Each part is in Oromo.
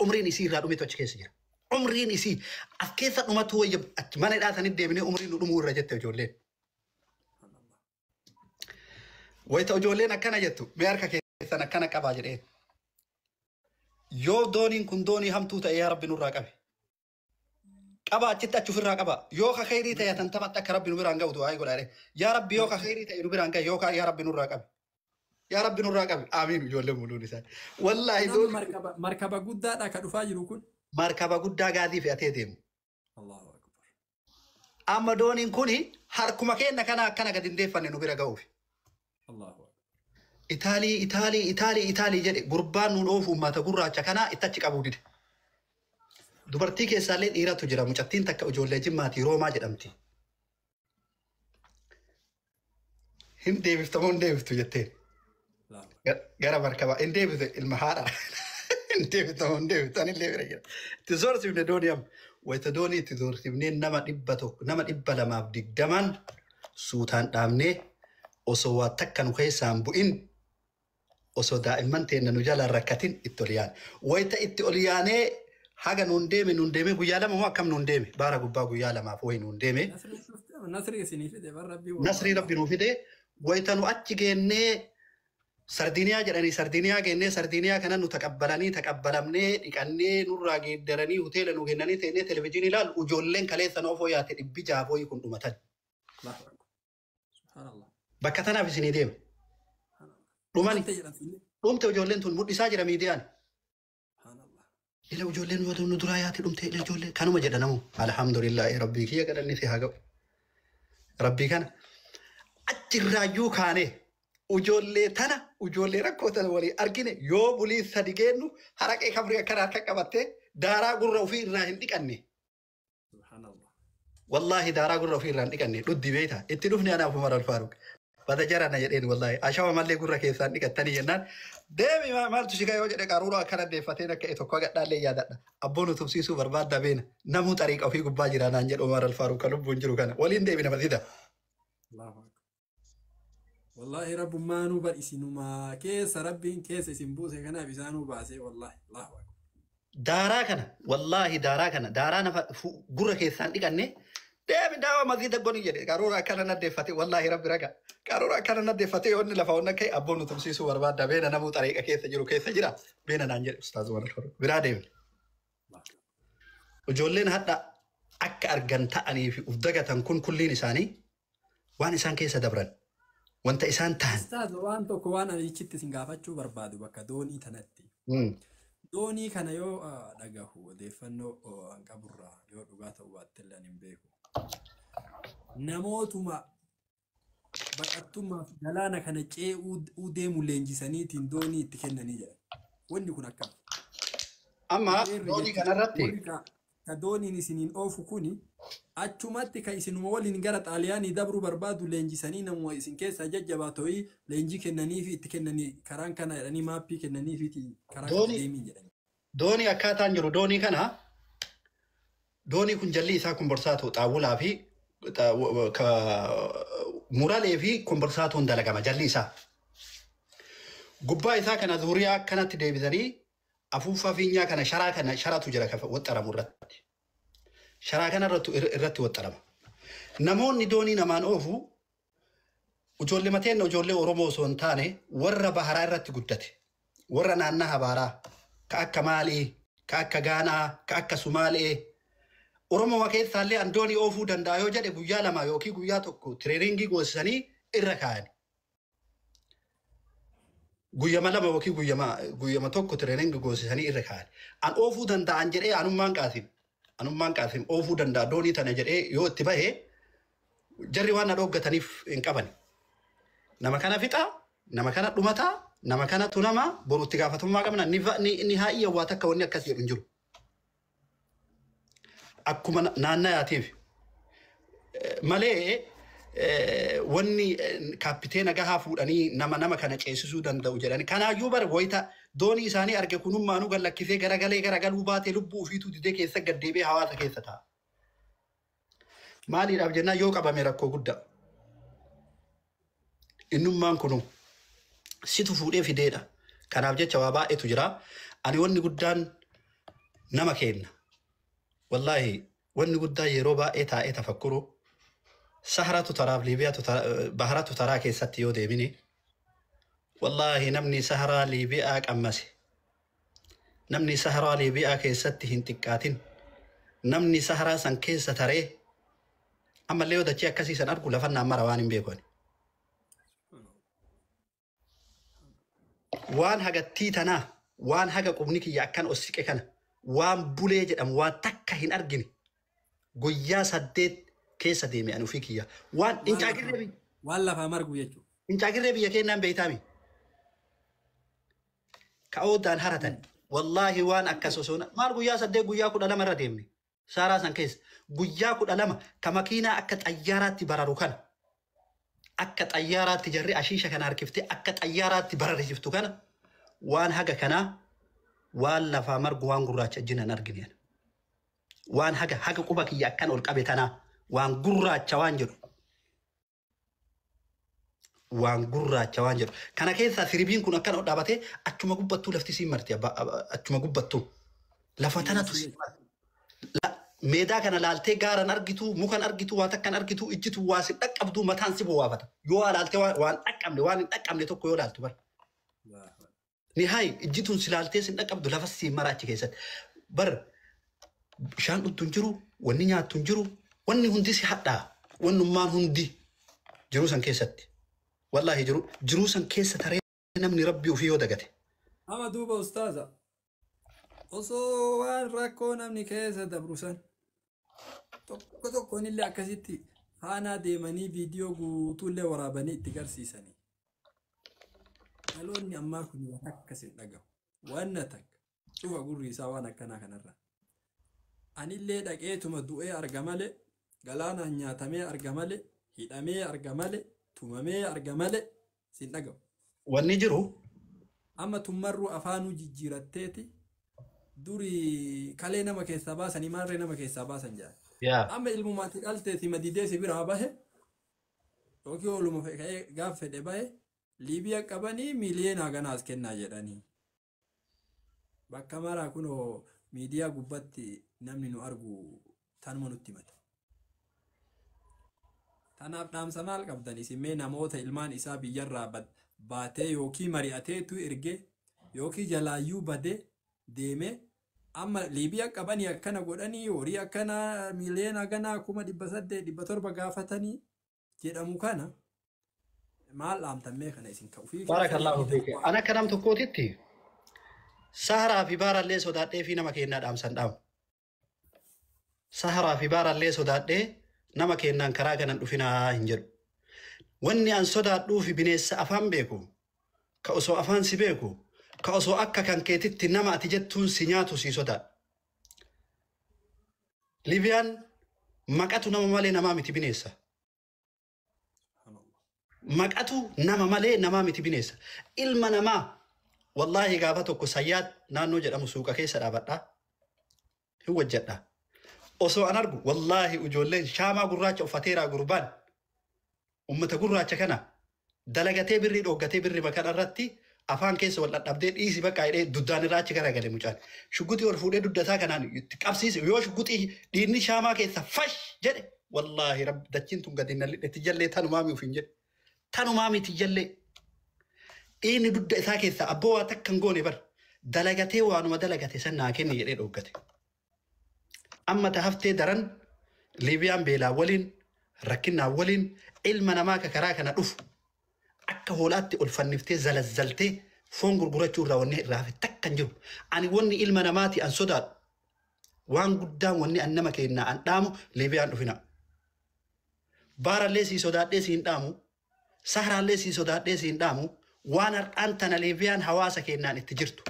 umriin isii irraa dhume achi keessa jira. Umriin isii as keessa dhumatu wayya mana hidhaatanii deemnee umriin dhumuu irra jette ijoolleen. Wayita ijoolleen akkana jettu mee harka keessan akkana qabaa jedheen. Yoo dooniin kun doonii hamtuu ta'e yaa Rabbi nurraa qabe. Qaba achitti achufirraa qaba. Yoo ka khayrii ta'e tan taphatti akka Rabbi nu biraan ga'u du'aa godhaadhe. Yaa Rabbi yoo ka khayrii ta'e nu biraan ga'e yoo ka yaa Rabbi nurraa qabe. Yaa Rabbi nurraa qabe. Amiin ijoolleen muluun isaa. Wallaahi markaba guddaadha ka dhufaa jiru kun. Markaba guddaa gaazii fe'atee deemu. Allahu akbar. Amma dooniin kuni harkuma keenna kana akkana gadi hindeeffanne nu bira ga'uuf. Allahu akbar. Itaalii jedhe gurbaan nuun oofu uummata gurraacha kanaa itti achi qabuu dide. Dubartii keessaallee dhiiratu jira mucattiin takka ijoollee Jimmaatii Roomaa jedhamti. Hin deebiftamoo hin deebiftu jetteen. Gara markabaa hin deebifte ilma haadha. Hin deebiftamoo hin deebiftu anillee bira jira. Itti soorsifne doonii amma. Wayita doonii itti soorsifnee nama 220 suutaan dhaabnee osoo waa takka nu keessaan bu'in osoo daa'imman teenna nu jalaan rakkatin itti ol yaane. Wayita itti ol yaanee haga nuun deeme guyyaa lama moo akkam nuun deeme baara gubbaa guyyaa lamaaf wayi nuun deeme. Nasrii Rabbi nuu fide wayita nu achi geennee Sardiniyaa jedhanii Sardiniyaa geennee Sardiniyaa kana nu taqabbalamnee dhiqannee nurraa geeddaranii hoteela nu kennanii teenee televezyiinii ilaalu ijoolleen kaleessa noo fooyyaate 600 kun dhumatan. Bakka tanaaf isinii deema. Dhumani. Dhumte ijoolleen tun mudhisaa jira miidiyaan. Ila ijoolleen nu duraa yaate dhumte ila ijoollee kanuma jedha namu. Alhamdulillah Rabbii kiyya kadhanni si haa ga'u. Rabbii kana achirraayyuu kaanee ijoollee tana ijoollee rakkoo tana walii argine yoo bulii sadi geennu haraqee kabrii akkana harka qabattee daaraa gurra ofii irraa hin dhiqanne. Wallahi daaraa gurra ofii irraa hin dhiqanne dhuddi beektaa itti dhufne anaaf Umar Alfaaruq. Bata jarana jedheen wallahi ashawa mallee gurra keessaan dhiqattanii jennaan deemi maaltu shiga yoo jedhe qaruuraa akkana deeffateen akka tokko gadhaallee yaadadha. Abboon utubsiisuu barbaadda beena namuu xariiqa ofii gubbaa jira naan jedhu Umar Alfaaruq kan lubbuun jiru kana waliin deemina masjida. Wallahi rabbummaanuu bar'isinuma keessa rabbiin keessa isin buuse kanaaf isaanuu baasee wallahi Allahu akbar. Daaraa kana wallahi daaraa nafa gurra keessaan dhiqanne deemi daawa masjida goni jedhe qaruuraa akkana naddeeffate wallahi rabbi raga qaruuraa akkana naddeeffate yoo inni lafa onna ka'e abboon utubsiisuu barbaadda beena namuu xariiqa keessa jira beena naan jedhe ustaazu Umar Alfaaruq biraa deemne. Ijoolleen hadha akka argan ta'anii fi uf dagatan kun kulliin isaanii waan isaan keessa dabran. Wanta isaan ta'an. Ustaaz waan tokko waan ani ichitti isin gaafachuu barbaadu bakka doonii tanatti. Doonii kana yoo dhagahu odeeffannoo hanqaburraa yoo dhugaa ta'uu baatte illee hin beeku. Namootuma baqattummaaf galaana kana ce'uu deemu leenjisaniitiin doonii itti kennanii jedhan. Wanni kun akkam. Amma doonii kanarratti. Ka dooniin isiniin oofu kuni achumatti ka isinuma waliin gara xaaliyaanii dabruu barbaadu leenjisanii namuma isin keessaa jajjabaa ta'ii leenjii kennanii fi itti kennanii karaan kana jedhanii maappii kennanii fi karaa kana deemiin jedhanii. Doonii akkaataan jiru doonii kana doonii kun jalli isaa komborsaatoo xaawulaa fi muralee fi komborsaatoon dalagama jalli isaa. Gubbaa isaa kana zuuriyaa akkanatti deebisanii afuuffaa fiinyaa kana sharaatu jira kafa waxxaramu irratti. Sharaa kana irratti waxxarama. Namoonni doonii namaan oofu ijoollee mateen ijoollee Oromoo osoo hin taane warra baharaa irratti guddate. Warra naannaa Habaaraa ka akka Maalii, ka akka Gaanaa, ka akka Sumaalee. Oromoo keessaallee an doonii oofuu danda'a yoo jedhe guyyaa lama yookiin guyyaa tokko tireeniingii goosisanii irra kaa'ani. Guyyama lama yookiin guyyama tokko tireeniingii goosisanii irra kaa'ani. An oofuu danda'an jedhee anummaan qaasim oofuu danda'a doonii tana jedhee yoo itti bahee jarri waan na dhooggataniif hin qaban. Nama kana fixaa, nama kana dhumataa, nama kana tunamaa boru itti gaafatummaa qabna ni haa'ii yawwaa takka wanni akkas jedhu hin jiru. Akkuma naannayaatiif malee wanni kaapiteena gahaa fuudhanii nama kana ceesisuu danda'u jedhani. Kanaayyuu bara wayita doonii isaanii arge kunummaanuu gallakkisee garagaluu baatee lubbuu ofiitu didee keessa gaddeebee hawaasa keessa ta'a. Maaliidhaaf jennaan yoo qabame rakkoo guddaa. Innummaan kunu situ fuudhee fideedha. Kanaaf jecha waa baay'eetu jira. Ani wanni guddaan nama kenna wallahi wanni guddaa yeroo baay'ee taa'ee tafakkuru saharatu taraaf liibiyaa baharatu taraa keessatti yoo deemine wallahi namni saharaa liibiyaa qammase namni saharaa liibiyaa keessatti hin xiqqaatin namni saharaa san keessa taree ammallee yoo dachee akkasii san argu lafannaan mara waan hin beekani waan hagattii tanaa waan haga qubni kiyya akkan ossiqe kana waan bulee jedhamu waan takka hin argine guyyaa 8 keessa deeme anu fi kiyya waan incaagirree waan lafaa margu jechuudha. Incaagirree biyya keenyaan beeytaami ka'oodaan haratan wallahi waan akkas osoo maal guyyaa 8 guyyaa 12 irra deemne saaraa san keessa guyyaa 12 ka makiinaa akka xayyaaraatti bararu kana akka xayyaaraatti jarri ashiisha kana harkiftee akka xayyaaraatti barariftu kana waan haga kanaa waan lafaa margu waan gurraacha jinan argine waan haga quba kiyya akkan ol qabe tanaa waan gurraacha waan jedhu kana keessa sirbiin kun akkan dhaabatee achuma gubbattuu lafti siin marti achuma gubbattuu lafa tanatu meedaa kana laaltee gaaran argitu mukan argitu waan takkan argitu ijjitu waa si dhaqqabdu mataan si buwaafata yoo laaltee waan dhaqqabne waan hin dhaqqabne tokko yoo laaltu bar ni hay ijjituun si laaltee sin dhaqqabdu lafa si mara achi keessatti bar bishaan dhugduun jiru wanni nyaattuun jiru wanni hundi si hadhaa wannummaan hundi jiruu san keessatti wallahi jiruu san keessa taree namni rabbii ofii yoo dagate. Ama duuba ustaaza osoo waan rakkoo namni keessa dabru san tokkoon illee akkasitti faanaa deemanii viidiyoo guutuullee waraabanii itti garsiisanii. Dhaloonni ammaa kun waan akkasin dhagahu wanna takka cufa gurri isaa waan akkanaa kanarra. Anillee dhaqeetuma du'ee arga malee galaanaan nyaatamee arga malee hidhamee arga malee tumamee arga malee sin dhagahu. Wanni jiru amma tummarruu afaanuu jijjiiratteeti duri kalee nama keessaa baasanii maarree nama keessaa baasan jedhan. Amma ilmumaatti dhalteeti madidee si biraa bahe yookiin ooluma ka'ee gaaf fedhe bahe Liibiyaa qabanii miiliyoona ganaas kennaa jedhanii. Bakka maraa kunoo miidiyaa gubbatti namni nu argu tanuma nutti himate. Tanaaf dhaamsa maal qabdan isimee namoota ilmaan isaa biyyarraa baatee yookiin mari'ateetu ergee yookiin jalaayyuu badee deemee amma Liibiyaa qabanii akkana godhanii horii akkana miiliyoona ganaa 800,700 gaafatanii jedhamu kana maal dhaamtamee kana isin ka'u fi barakallahu fiik ana kanam tokkootitti saharaa fi baarallee sodaadhee fi nama kennaa dhaamsan dhaamu saharaa fi baarallee sodaadhee nama kennaan karaa kanan dhufinaa hin jedhu wanni an sodaadhuu fi bineensa afaan beeku ka osoo afaan si beeku ka osoo akka kan keetitti nama ati jettuun si nyaatu si sodaadha Liibiyaan maqatu nama malee namaa miti bineensa maqatu nama malee namaa miti bineensa ilma namaa wallahi gaafa tokko sayyaad naannoo jedhamu suuqa keessa dhaabadha hin wajjadha osoo an argu wallahi ijoolleen shaamaa gurraacha uffateeraa gurbaan ummata gurraacha kana dalagatee birrii dhooggatee birrii bakka irratti afaan keessa wal dhadhabdee dhiisi bakka hidhee duddaan irraa achi garagalee mucaan shugguxii ol fuudhee duddataa kanaan qabsiise yoo shugguxii dhiinni shaamaa keessa fash jedhe wallahi rabbi dachiin tun gadi nalidhetti jallee tanumaa mi ufin jedhe tanumaa miti jallee dhiinni dudda isaa keessa abboo waa takkan goone bar dalagatee waanuma dalagate san naa kenni jedhee dhooggate amma ta haftee daran Liibiyaan beelaa waliin rakkinaa waliin ilma namaa ka karaa kana dhufu akka hoolaatti ol fanniftee zalazzaltee foon gurgurachuu irraa wanni irraa hafe takkan jiru ani wanni ilma namaati an sodaadhu waan guddaan wanni an nama kennaa an dhaamu Liibiyaan dhufina baarallee sii sodaadhee siin dhaamu saharaallee sii sodaadhee siin dhaamu waan har'aan tana Liibiyaan hawaasa kennaan itti jirtu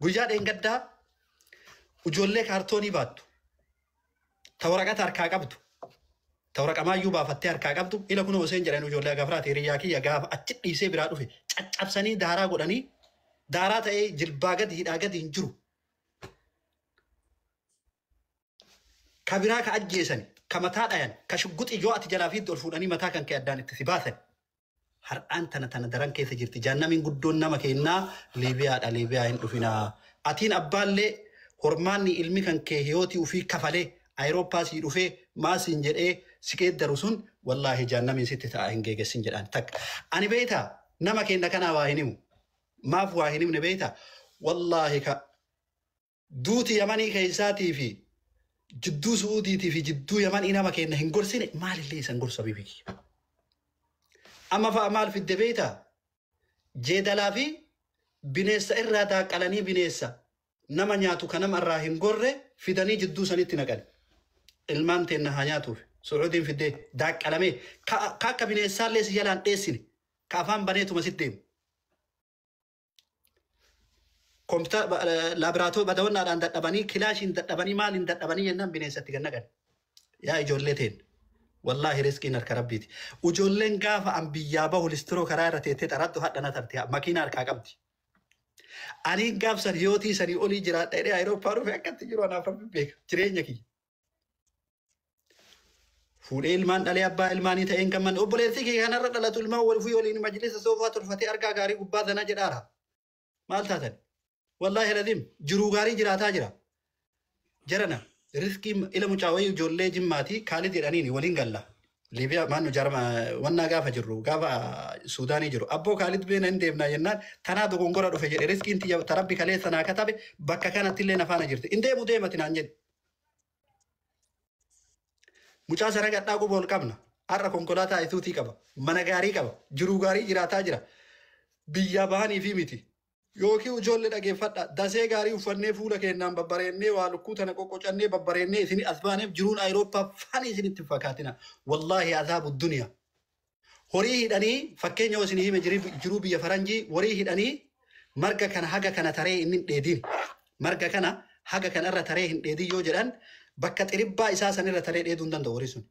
guyyaa dheengaddaa ijoollee kaartoonii baattu ta waraqata harkaa qabdu ta waraqamaayyuu baafattee harkaa qabdu ila kunoo Huseen jedhan ijoollee gafraati hiriyaa kiyya gaafa achi dhiisee biraa dhufe caccabsanii daaraa godhanii daaraa ta'ee jilbaa gadi hidhaa gadi hin jiru ka biraa ka ajjeesani ka mataa dhayan ka shugguxi yoo ati jalaa fiitti ol fuudhanii mataa kan kee addaan itti si baasan har'aan tana daran keessa jirti jaannamiin guddoon nama kennaa Liibiyaadha Liibiyaa hin dhufinaa atiin abbaallee hormaanni ilmi kan kee hiyootii ufii kafalee Ayirooppaa sii dhufee maasiin jedhee si qeeddaru sun wallaahi jaannamiin sitti ta'a hin geegessin jedhaan takka. Ani beektaa nama keenya kanaa waa hin himu. Maaf waa hin himne beektaa wallaahi ka duuti Yamanii keessaatii fi jidduu Su'uudiitii fi jidduu Yamanii nama keenya hin gorsine maalillee isan gorsa bibiki. Amma fa'a maal fidde beektaa jeedalaa fi bineensa irraa daaqalanii bineensa nama nyaatu kan nama irraa hin gorre fidanii jidduu sanitti naqan. Ilmaan teenna haa nyaatuuf Su'uudiin fiddee daaqalamee ka akka bineensaallee si jalaan dheessine ka afaan baneetuma sitti deemu. Laabraatoo badawannaadhaan dadhabanii kilaashiin dadhabanii maaliin dadhabanii jennaan bineensatti gannaqan. Yaa ijoollee teen wallaahi riskiin harka rabbiiti. Ijoolleen gaafa an biyyaa bahu listiroo karaa irra teettee xarattu hadhana tarte makiina harkaa qabdi. Ani gaafsan hiyootii sanii olii jiraadha jedhee Ayirooppaa dhufe akkatti jiru anaaf rabbi beeka jireenya kiyya. Fuudhee ilmaan dhalee abbaa ilmaanii ta'een kan manni obboleessi kee kanarra dhalatu ilmaan wal fuudhee waliin majlisa soofaa tolfatee argaa gaarii gubbaa sana jedhaara. Maal taatan? Wallaahi ladhiim jiruu gaarii jiraataa jira. Jarana riskii ila mucaawayii ijoollee jimmaatii Kaalid jedhaniini waliin galla. Liibiyaa maannu jarma wannaa gaafa jirru gaafa Suudaanii jiru. Abboo Kaalid beena hin deemnaa jennaan tanaa dogongora dhufe jedhe riskiin tiyya tarabbi kalee sanaa katabe bakka kanatti illee nafaana jirti. In deemu deemati naan jedhe. Mucaa sana gadhaa quba ol qabna. Har'a konkolaataa isuutii qaba. Mana gaarii qaba. Jiruu gaarii jiraataa jira. Biyyaa bahanii fi miti. Yookiin ijoollee dhageeffadha. Dasee gaarii uffannee fuula keenyaan babbareennee waa lukkuu tana qoqqocannee babbareennee isin as baaneef jiruun Ayirooppaa fani isinitti fakkaatina. Wallaahi azaabu duniyaa. Horii hidhanii fakkeenya isin hime jiruu biyya faranjii horii hidhanii marga kana haga kana taree inni hin dheedin. Marga kana haga kanarra taree hin dheedin yoo jedhan bakka xiribbaa isaa sanirra taree dheeduu hin danda'u horii sun.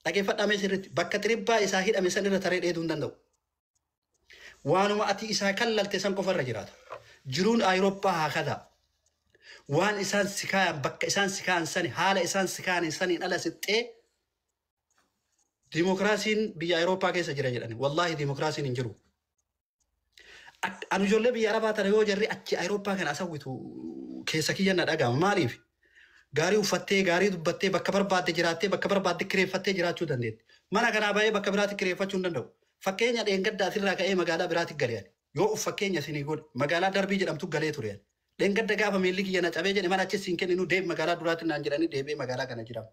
Dhageeffadhamee sirriitti bakka xiribbaa isaa hidhame sanirra taree dheeduu hin danda'u. Waanuma ati isaa kallalte san qofarra jiraata. Jiruun Ayirooppaa haa kada. Waan isaan si kaayan bakka isaan si kaayan sani haala isaan si kaayan saniin ala sixxee dimokiraasiin biyya Ayirooppaa keessa jira jedhani. Wallaahi dimokiraasiin hin jiru. Anu ijoollee biyya Arabaa tana yoo jarri achi Ayirooppaa kana asawwitu keessa kiyya na dhaga'ama. Maaliif? Gaarii uffattee gaarii dubbattee bakka barbaadde jiraattee bakka barbaadde kireeffattee jiraachuu dandeetti. Mana kanaa baay'ee bakka biraatti kireeffachuu hin danda'u. Fakkeenya dheengaddaa asirraa ka'ee magaalaa biraatti galee yoo fakkeenya isinii godhe magaalaa darbii jedhamtu galee ture. Dheengadda gaafa miilli kiyya na cabee jedhe mana achi siin kenninu deebi magaalaa duraatti naan jedhanii deebee magaalaa kana jiraam.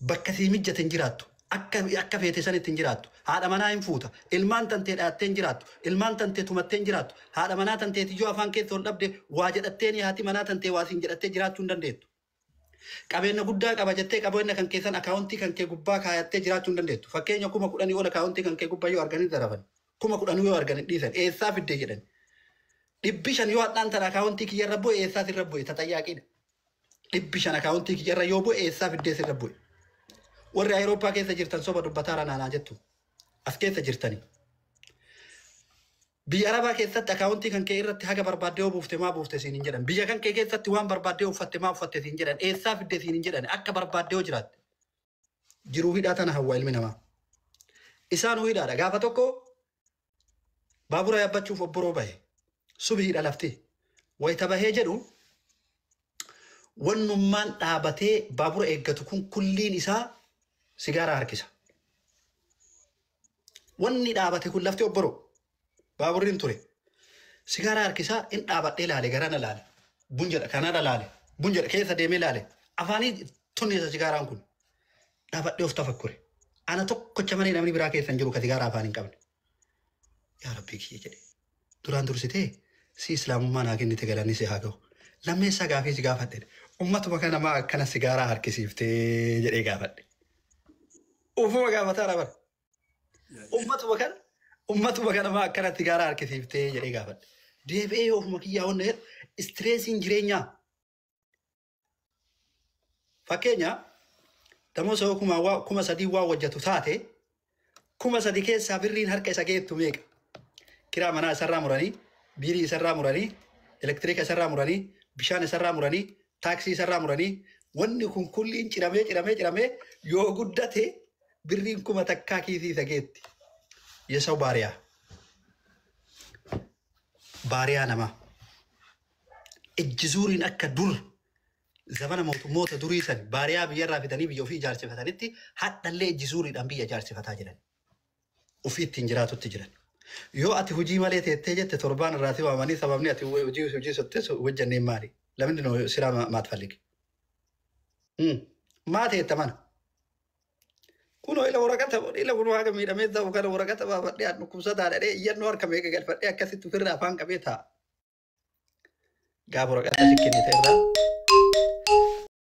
Bakka sii mijjate hin jiraattu. Akka feete sanitti hin jiraattu. Haadha manaa hin fuuta. Ilmaan tantee dhaattee hin jiraattu. Ilmaan tantee tumattee hin jiraattu. Haadha manaa tantee tijoo afaan keessa ol dhabde waa jedhattee ni haati manaa tantee waa siin jedhattee jiraachuu hin dandeettu. Qabeenya guddaa qaba jettee qabeenya kan keessan akaawuntii kan kee gubbaa kaayattee jiraachuu hin dandeettu. Fakkeenya 10,000 ol akaawuntii kan kee gubbaa yoo arganii darafan 10,000 yoo arganii dhiisan eessaa fiddee jedhan. 500 yoo hadhaan tan akaawuntii kiyyarra bu'e eessaa sirra bu'e taxayyaaqiidha. 500 akaawuntii kiyyarra yoo bu'e eessaa fiddee sirra bu'e. Warri Ayirooppaa keessa jirtan soba dubbataara naanaa jettu. As keessa jirtanii. Biyya Arabaa keessatti akaawuntii kan kee irratti haga barbaaddee yoo buufte maa buufte siin hin jedhan. Biyya kan kee keessatti waan barbaaddee uffatte maa uffatte siin jedhan. Eessaa fidde siin hin jedhan. Akka barbaaddee yoo jiraatte. Jiruu hidhaa tana hawwaa ilmi namaa. Isaanuu hidhaadha. Gaafa tokko baabura yaabbachuuf obboroo bahe. Subii hidha lafti. Wayita bahee jedhu wannummaan dhaabatee baabura eeggatu kun kulliin isaa sigaaraa harkisa. Wanni dhaabate kun lafti obboroo. Baaburriin ture. Sigaaraa harkisaa in dhaabadhee laale garana laale. Bunjedha kanarra laale. Bunjedha keessa deemee laale. Afaanii tunneessa sigaaraan kun. Dhaabadhee of tafakkure. Ana tokkocha malee namni biraa keessa hin jiru ka sigaaraa afaan hin qabne. Yaa Rabbii kiyya jedhe. Duraan dursitee si islaamummaa naa kennite galanni si haa ga'u. Lammeessaa gaafii si gaafadhe. Ummatuma kana maa akkana sigaaraa harkisiiftee jedhee gaafadhe. Ufuma gaafataa dha bara. Ummatuma kana maa akkana sigaaraa harkisiiftee jedhee gaafadhe. Deebi'ee ofuma kiyyaa honna jedhu istireesiin jireenyaa. Fakkeenya damosa yoo 3,000 waa hojjetu taate 3,000 keessaa birriin harka isa geettu meeqa? Kiraa manaa isarraa muranii, biirii isarraa muranii, elektiriika isarraa muranii, bishaan isarraa muranii, taaksii isarraa muranii, wanni kun kulliin ciramee yoo guddate birriin 1,000 takkaa kiisii isa geetti. Yesaw baariyaa. Baariyaa namaa. ejjisuuriin akka dur zamana mootummoota durii san baariyaa biyyarraa fitanii biyya ofii ijaarsifatanitti hadhallee ejjisuuriidhaan biyya ijaarsifataa jiran. Ofii ittiin jiraatutti jiran. Yoo ati hojii malee teettee jette torbaan irraati waamanii sababni ati hojii sottee hojjanneen maali? Lamni no siraa maat falligi. Maa teetta mana? Kuno ila waraqata ila kun waaqa miidhamee ta'u kana waraqata baafadhee adnu kubsataa dhadhee iyyannoo harka meeqa galfadhee akkasitti ofirraa afaan qabee taa'a. Gaafa waraqata si kennite irraa